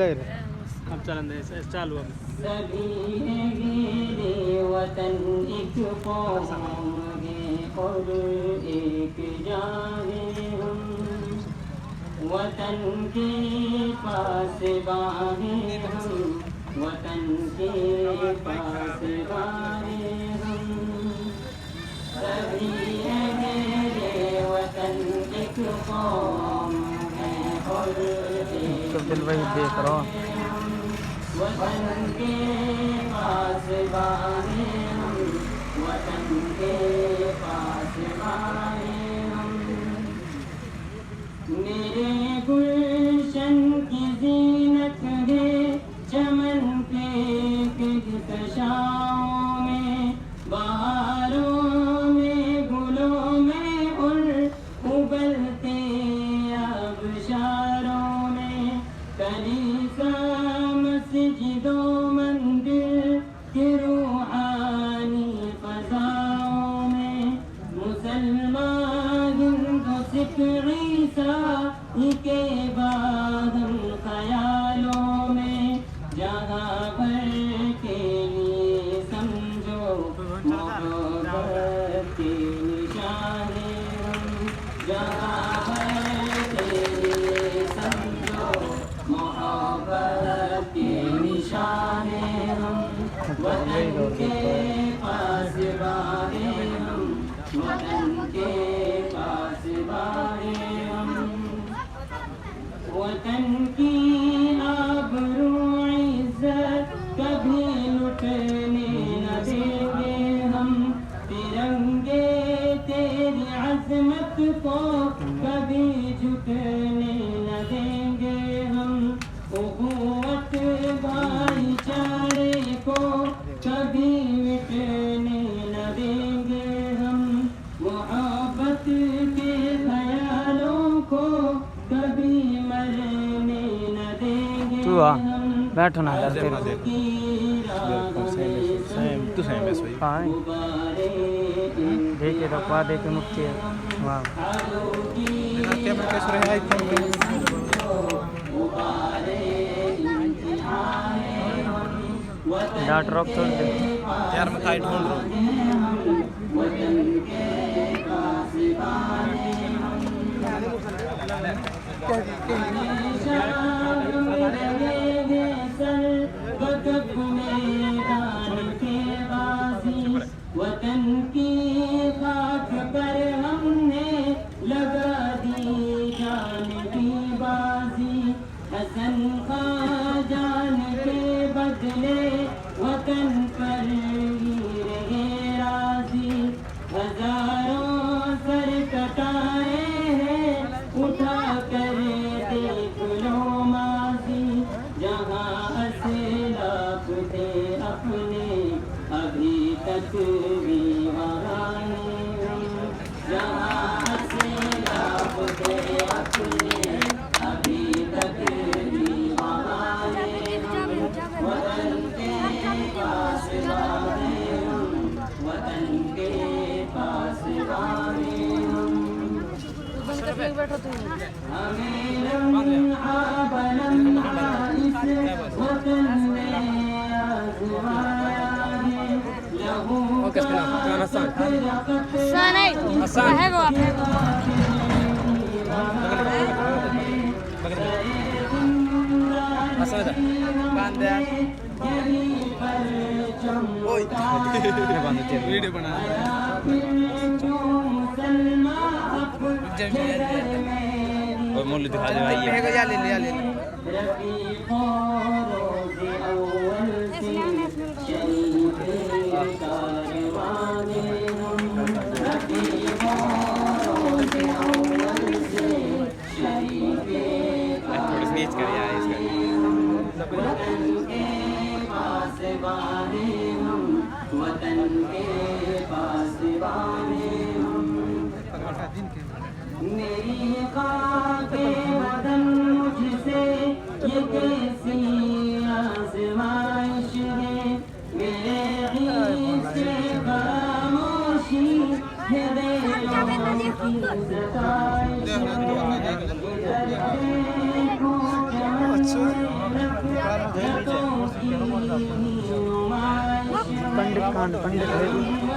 लग रहा अब चलन दे चालू अब सभी हैं मेरे वतन एक कौम है और एक जान हम वतन के पास बाहें हम वतन के पास बाहें हम सभी हैं मेरे वतन एक कौम है और एक दिल वही देख रहा हूँ वतन के पास बाहें हम वतन के पास बाहें हम मेरे गुलशन की ज़ीनत है चमन के कशाओं में बहारों में गुलों में उल उबलते आबशारों में कलीसा मस्जिदों मंदिर के रूहानी फ़ज़ाओं में मुसलमान हिंदू सिख ईसाई के बाद हम ख़यालों में जहाँ भर के लिए समझो मोहब्बत के निशाने हम जहाँ भर के लिए समझो मोहब्बत के निशाने हम वतन के पास बाहे हम वतन के पास बाहे हम वतन की आबरू इज्जत कभी लुटने न देंगे हम तिरंगे तेरी अज़मत को कभी झुकने न देंगे हम उख़ुवत भाईचारे को कभी मिटने न देंगे हम मोहब्बत के ख़यालों को कभी मरने न देंगे तू आ बैठो ना यार तेरे तू सेम है सोई हाँ देखे तो पा देखे मुक्ति है वाह कैमरा कैसे रहा आईफोन पे डाट रॉक छोड़ दे यार मैं काइट ढूंढ रहा हूँ वतन की खाक पर हमने लगा दी जान की बाजी हसन खां जान के बदले वतन पर ही रहे राजी हजारों सर कटाए हैं उठा कर देख लो माजी जहाँ असलाफ थे अपने अभी तक भी वहाँ जहाँ असलाफ थे अपने अभी तक भी वहाँ वतन के पास बाहे हम वतन के पास बाहे हम हमें लम्हा बलम्हा इस वतन में आज़माया है लहू आसान है वो वीडियो बना और मूल्य दिखा दे भाई ये ले ले थोड़ी स्नीच कर यार इसका वतन के पास बाहे हम वतन के पास बाहे हम मेरी खाके वतन मुझसे ये कैसी आज़माइश है मेरे ईद से खामोशी है दिलों की सताइश है इधर देखो पंडित कांड पंडित है जी।